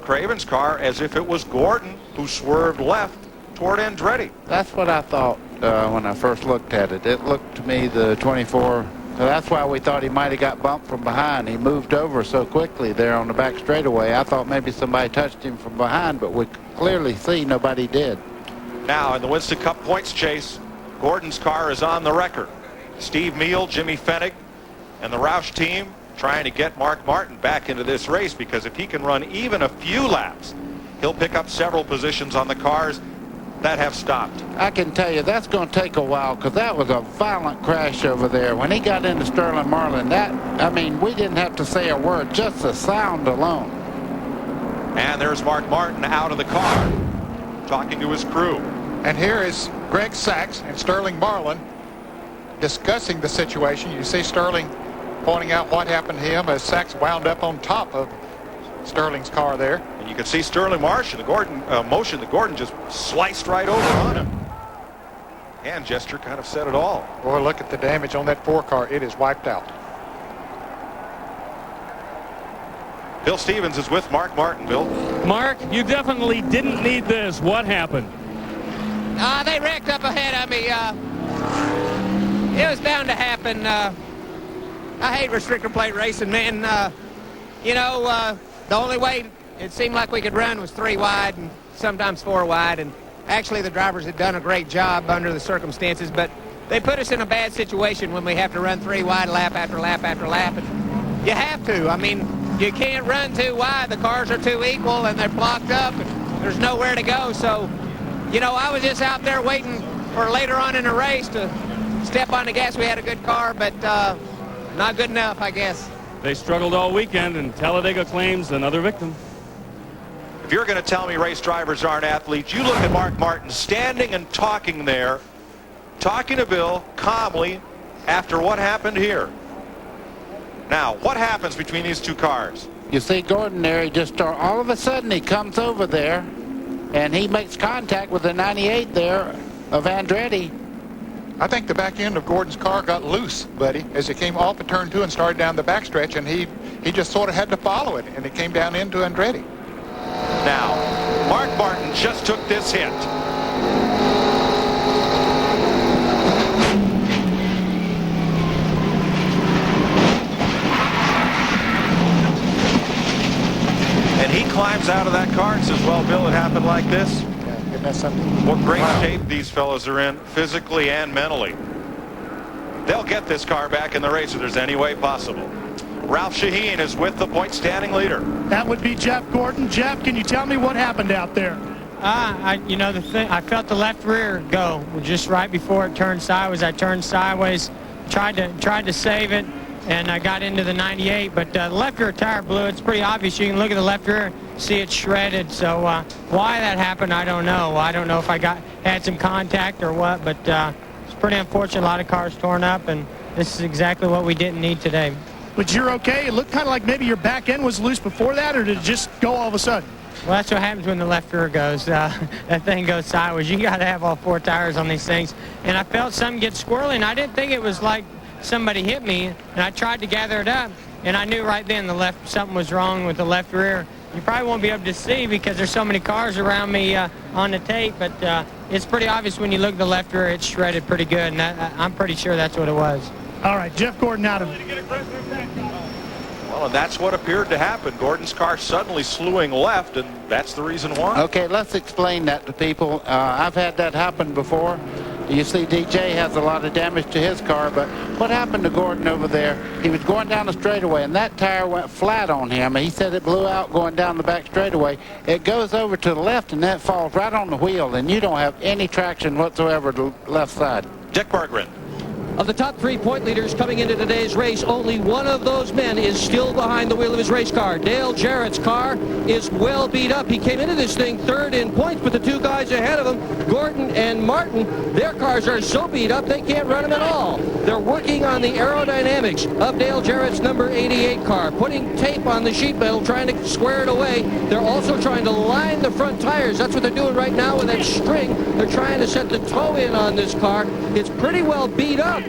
Craven's car as if it was Gordon who swerved left toward Andretti. That's what I thought when I first looked at it. It looked to me the 24. So that's why we thought he might have got bumped from behind. He moved over so quickly there on the back straightaway. I thought maybe somebody touched him from behind, but we clearly see nobody did. Now in the Winston Cup points chase, Gordon's car is on the record. Steve Meal, Jimmy Fennig, and the Roush team trying to get Mark Martin back into this race, because if he can run even a few laps, he'll pick up several positions on the cars that have stopped. I can tell you that's going to take a while, because that was a violent crash over there. When he got into Sterling Marlin, I mean, we didn't have to say a word, just the sound alone. And there's Mark Martin out of the car, talking to his crew. And here is Greg Sachs and Sterling Marlin discussing the situation. You see Sterling pointing out what happened to him as Sachs wound up on top of Sterling's car there. And you can see Sterling Marsh in the motion. The Gordon just sliced right over on him. Hand gesture kind of said it all. Boy, look at the damage on that 4 car. It is wiped out. Bill Stevens is with Mark Martin. Bill. Mark, you definitely didn't need this. What happened? They wrecked up ahead of me. It was bound to happen. I hate restrictor plate racing, man. You know, the only way it seemed like we could run was 3 wide and sometimes 4 wide. And actually the drivers had done a great job under the circumstances, but they put us in a bad situation when we have to run 3 wide lap after lap after lap. And you have to. I mean, you can't run 2 wide. The cars are too equal and they're blocked up and there's nowhere to go. So, you know, I was just out there waiting for later on in the race to step on the gas. We had a good car, but not good enough, I guess. They struggled all weekend, and Talladega claims another victim. If you're going to tell me race drivers aren't athletes, you look at Mark Martin standing and talking there, talking to Bill calmly after what happened here. Now, what happens between these 2 cars? You see Gordon there, he just all of a sudden he comes over there and he makes contact with the 98 there of Andretti. I think the back end of Gordon's car got loose, buddy, as it came off of turn 2 and started down the backstretch, and he just sort of had to follow it, and it came down into Andretti. Now, Mark Martin just took this hit. And he climbs out of that car and says, well, Bill, it happened like this. That's something. What great shape these fellows are in, physically and mentally. They'll get this car back in the race if there's any way possible. Ralph Shaheen is with the point standing leader. That would be Jeff Gordon. Jeff, can you tell me what happened out there? You know, I felt the left rear go just right before it turned sideways. I turned sideways, tried to save it, and I got into the 98, but the left rear tire blew. It's pretty obvious. You can look at the left rear, see it shredded. So why that happened, I don't know. I don't know if I had some contact or what, but it's pretty unfortunate. A lot of cars torn up, and this is exactly what we didn't need today. But you're okay? It looked kind of like maybe your back end was loose before that, or did it just go all of a sudden? Well, that's what happens when the left rear goes. That thing goes sideways. You got to have all 4 tires on these things. And I felt something get squirrely, and I didn't think it was like somebody hit me, and I tried to gather it up, and I knew right then something was wrong with the left rear. You probably won't be able to see because there's so many cars around me on the tape, but it's pretty obvious when you look at the left rear, it's shredded pretty good, and I'm pretty sure that's what it was. All right, Jeff Gordon out of it. Well, and that's what appeared to happen. Gordon's car suddenly slewing left, and that's the reason why. Okay, let's explain that to people. I've had that happen before. You see DJ has a lot of damage to his car, but what happened to Gordon over there, he was going down the straightaway, and that tire went flat on him. He said it blew out going down the back straightaway. It goes over to the left, and that falls right on the wheel, and you don't have any traction whatsoever to the left side. Dick Berggren. Of the top 3 point leaders coming into today's race, only one of those men is still behind the wheel of his race car. Dale Jarrett's car is well beat up. He came into this thing 3rd in points, but the 2 guys ahead of him, Gordon and Martin, their cars are so beat up they can't run them at all. They're working on the aerodynamics of Dale Jarrett's number 88 car, putting tape on the sheet metal, trying to square it away. They're also trying to line the front tires. That's what they're doing right now with that string. They're trying to set the toe in on this car. It's pretty well beat up,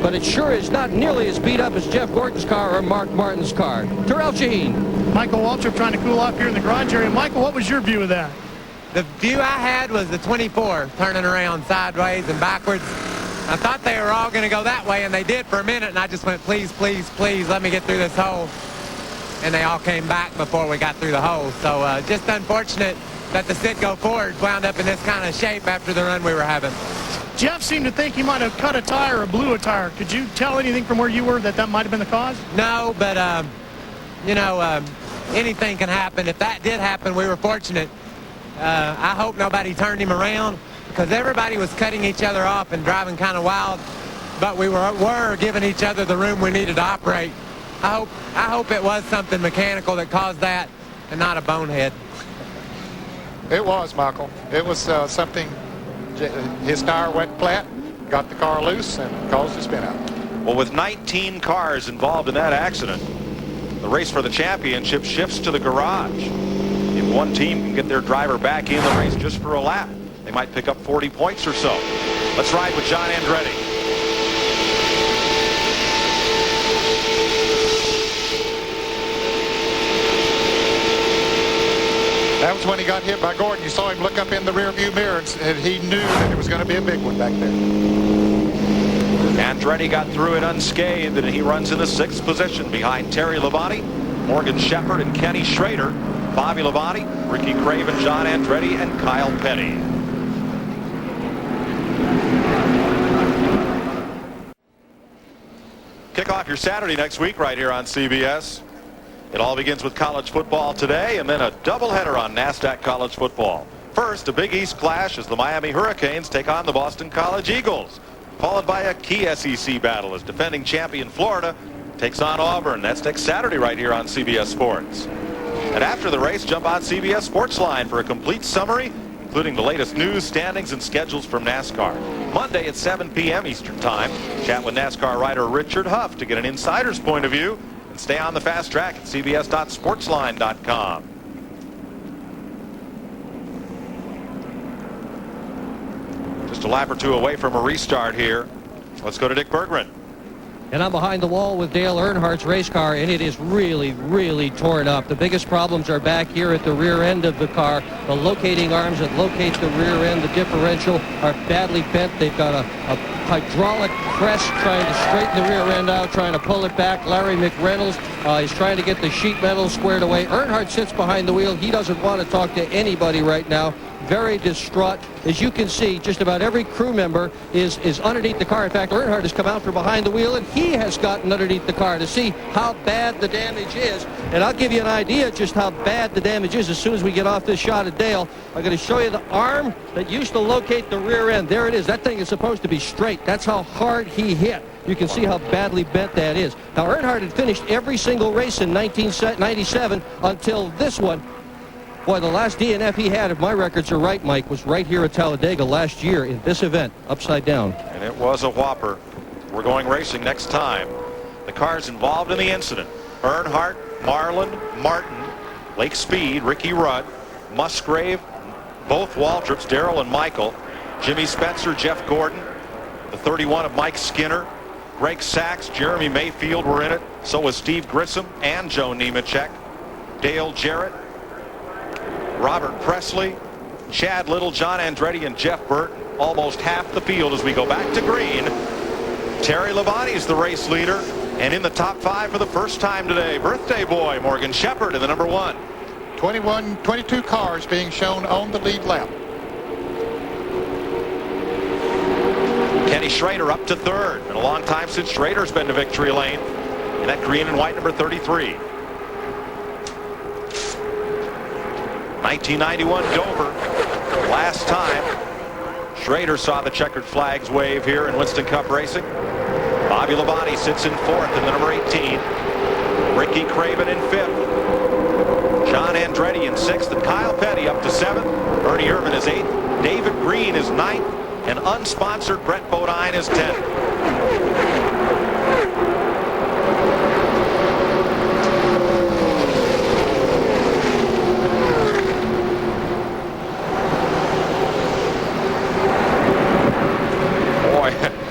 but it sure is not nearly as beat up as Jeff Gordon's car or Mark Martin's car. Terrell Shaheen. Michael Waltrip trying to cool off here in the garage area. Michael, what was your view of that? The view I had was the 24 turning around sideways and backwards. I thought they were all going to go that way, and they did for a minute, and I just went, please, please, please, let me get through this hole. And they all came back before we got through the hole. So just unfortunate that the Citgo Ford wound up in this kind of shape after the run we were having. Jeff seemed to think he might have cut a tire or blew a tire. Could you tell anything from where you were that might have been the cause? No, but, anything can happen. If that did happen, we were fortunate. I hope nobody turned him around, because everybody was cutting each other off and driving kind of wild, but we were giving each other the room we needed to operate. I hope it was something mechanical that caused that and not a bonehead. It was, Michael. It was something. His tire went flat, got the car loose, and caused a spin out. Well, with 19 cars involved in that accident, the race for the championship shifts to the garage. If one team can get their driver back in the race just for a lap, they might pick up 40 points or so. Let's ride with John Andretti. That was when he got hit by Gordon. You saw him look up in the rearview mirror, and he knew that it was going to be a big one back there. Andretti got through it unscathed, and he runs in the 6th position behind Terry Labonte, Morgan Shepherd, and Kenny Schrader. Bobby Labonte, Ricky Craven, John Andretti, and Kyle Petty. Kick off your Saturday next week right here on CBS. It all begins with college football today, and then a doubleheader on NASDAQ college football. First, a Big East clash as the Miami Hurricanes take on the Boston College Eagles, followed by a key SEC battle as defending champion Florida takes on Auburn. That's next Saturday right here on CBS Sports. And after the race, jump on CBS Sportsline for a complete summary, including the latest news, standings, and schedules from NASCAR. Monday at 7 p.m. Eastern Time, chat with NASCAR writer Richard Huff to get an insider's point of view. Stay on the fast track at cbs.sportsline.com. Just a lap or two away from a restart here. Let's go to Dick Bergman. And I'm behind the wall with Dale Earnhardt's race car, and it is really, really torn up. The biggest problems are back here at the rear end of the car. The locating arms that locate the rear end, the differential, are badly bent. They've got a hydraulic press trying to straighten the rear end out, trying to pull it back. Larry McReynolds is trying to get the sheet metal squared away. Earnhardt sits behind the wheel. He doesn't want to talk to anybody right now. Very distraught. As you can see, just about every crew member is underneath the car. In fact, Earnhardt has come out from behind the wheel, and he has gotten underneath the car to see how bad the damage is. And I'll give you an idea just how bad the damage is as soon as we get off this shot of Dale. I'm going to show you the arm that used to locate the rear end. There it is. That thing is supposed to be straight. That's how hard he hit. You can see how badly bent that is. Now, Earnhardt had finished every single race in 1997 until this one. Boy, the last DNF he had, if my records are right, Mike, was right here at Talladega last year in this event, upside down. And it was a whopper. We're going racing next time. The cars involved in the incident: Earnhardt, Marlin, Martin, Lake Speed, Ricky Rudd, Musgrave, both Waltrips, Darrell and Michael, Jimmy Spencer, Jeff Gordon, the 31 of Mike Skinner, Greg Sachs, Jeremy Mayfield were in it. So was Steve Grissom and Joe Nemechek, Dale Jarrett, Robert Presley, Chad Little, John Andretti, and Jeff Burton. Almost half the field as we go back to green. Terry Labonte is the race leader, and in the top 5 for the first time today, birthday boy Morgan Shepherd in the number 1. 22 cars being shown on the lead lap. Kenny Schrader up to 3rd. Been a long time since Schrader's been to victory lane in that green and white number 33. 1991 Dover, last time Schrader saw the checkered flags wave here in Winston Cup racing. Bobby Labonte sits in 4th in the number 18. Ricky Craven in 5th. John Andretti in 6th, and Kyle Petty up to 7th. Ernie Irvin is 8th. David Green is 9th, and unsponsored Brett Bodine is 10th.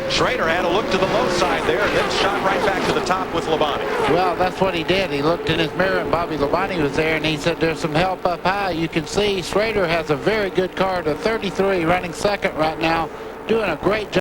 Schrader had a look to the low side there and then shot right back to the top with Labonte. Well, that's what he did. He looked in his mirror, and Bobby Labonte was there, and he said, there's some help up high. You can see Schrader has a very good car, the 33, running second right now, doing a great job.